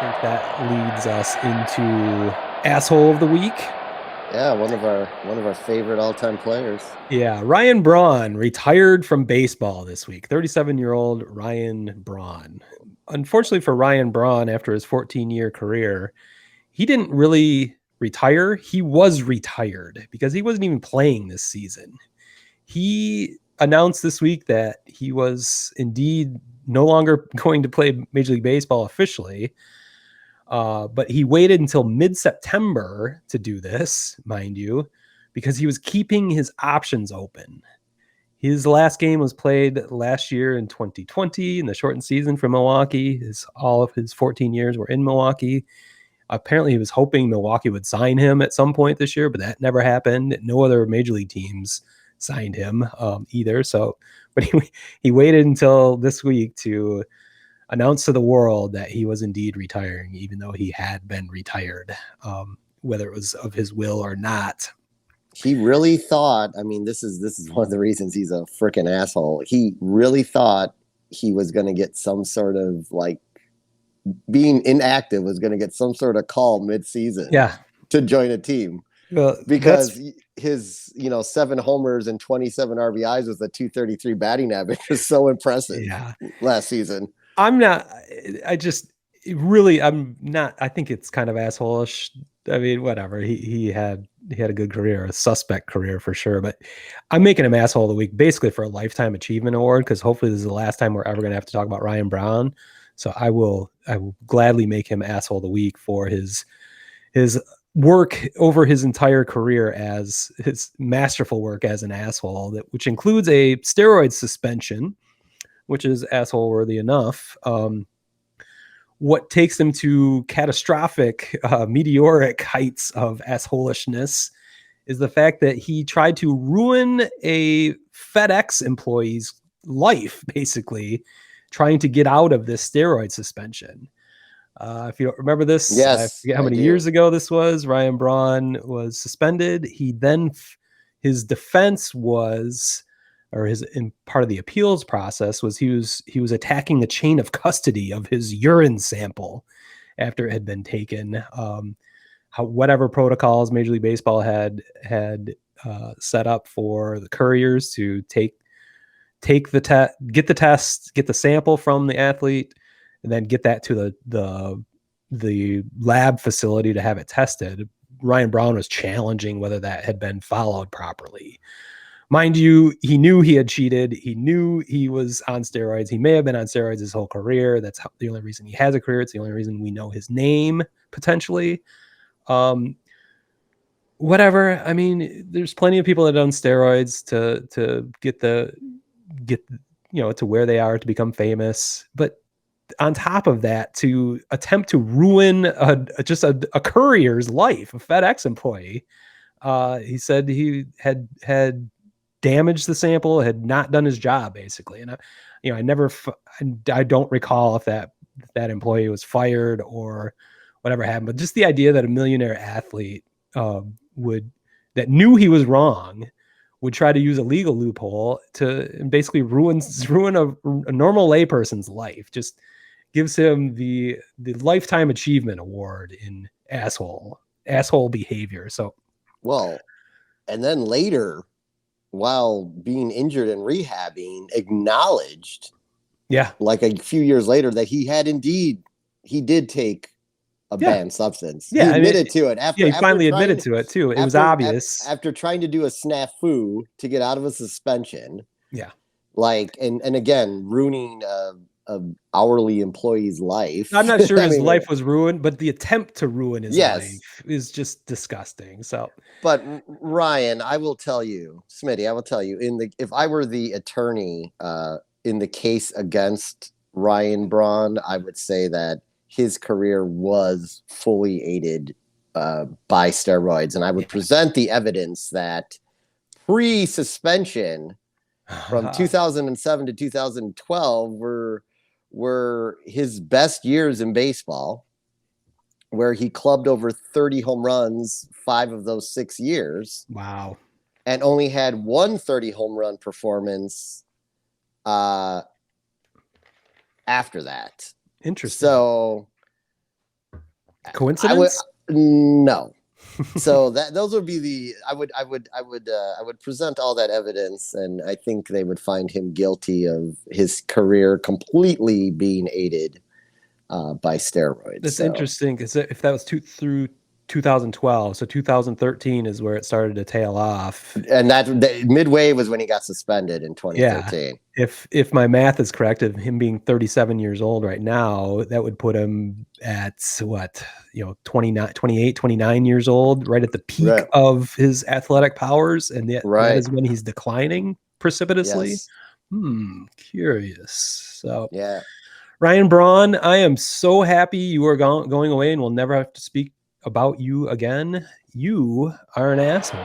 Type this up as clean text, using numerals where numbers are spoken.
think that leads us into asshole of the week. Yeah, one of our favorite all-time players. Yeah, Ryan Braun retired from baseball this week. 37-year-old Ryan Braun. Unfortunately for Ryan Braun, after his 14-year career, he didn't really retire. He was retired because he wasn't even playing this season. He announced this week that he was indeed no longer going to play Major League Baseball officially. But he waited until mid-September to do this, mind you, because he was keeping his options open. His last game was played last year in 2020 in the shortened season for Milwaukee. All of his 14 years were in Milwaukee. Apparently, he was hoping Milwaukee would sign him at some point this year, but that never happened. No other major league teams signed him either. But he waited until this week to announced to the world that he was indeed retiring, even though he had been retired, whether it was of his will or not. He really thought, this is one of the reasons he's a freaking asshole. He really thought he was going to get some sort of being inactive was going to get some sort of call mid-season Yeah. to join a team Well, because his 7 homers and 27 RBIs with a 233 batting average was so impressive last season. I'm not, I think it's kind of asshole-ish. I mean, whatever. He had a good career, a suspect career for sure, but I'm making him asshole of the week basically for a lifetime achievement award, because hopefully this is the last time we're ever going to have to talk about Ryan Braun. So I will gladly make him asshole of the week for his work over his entire career, as his masterful work as an asshole, which includes a steroid suspension, which is asshole worthy enough. What takes him to catastrophic, meteoric heights of assholishness is the fact that he tried to ruin a FedEx employee's life, basically, trying to get out of this steroid suspension. If you don't remember this, I Yes, forget how many years ago this was. Ryan Braun was suspended. His defense was, or his in part of the appeals process was, he was attacking the chain of custody of his urine sample after it had been taken. Whatever protocols Major League Baseball had set up for the couriers to take the test, get the test, get the sample from the athlete, and then get that to the lab facility to have it tested. Ryan Braun was challenging whether that had been followed properly. Mind you, he knew he had cheated. He knew he was on steroids. He may have been on steroids his whole career. That's the only reason he has a career. It's the only reason we know his name, potentially. Whatever. I mean, there's plenty of people that have done steroids to get to where they are, to become famous. But on top of that, to attempt to ruin a courier's life, a FedEx employee, he said he had damaged the sample, had not done his job, basically. And I don't recall if that employee was fired or whatever happened. But just the idea that a millionaire athlete that knew he was wrong would try to use a legal loophole to basically ruin a normal layperson's life just gives him the lifetime achievement award in asshole behavior. So, well, and then later, while being injured and rehabbing, acknowledged, like a few years later, that he did take a banned substance. He admitted to it. He finally admitted to it too. It was obvious after trying to do a snafu to get out of a suspension. Yeah, and again, ruining a hourly employee's life. I'm not sure his life was ruined, but the attempt to ruin his life is just disgusting. So, but Ryan, I will tell you, Smitty, if I were the attorney in the case against Ryan Braun, I would say that his career was fully aided by steroids, and I would present the evidence that pre-suspension from 2007 to 2012 were his best years in baseball, where he clubbed over 30 home runs 5 of those 6 years. Wow. And only had one 30 home run performance after that. Interesting. So I would Coincidence? no. So that those would be the I would present all that evidence, and I think they would find him guilty of his career completely being aided by steroids. That's So interesting because if that was through 2012, so 2013 is where it started to tail off. and that midway was when he got suspended in Yeah. 2013. If my math is correct, of him being 37 years old right now, that would put him at what, 29, 28, 29 years old, right at the peak Right. of his athletic powers. And that Right. is when he's declining precipitously. Yes. Curious. So Yeah. Ryan Braun, I am so happy you are going away and we'll never have to speak about you again. You are an asshole.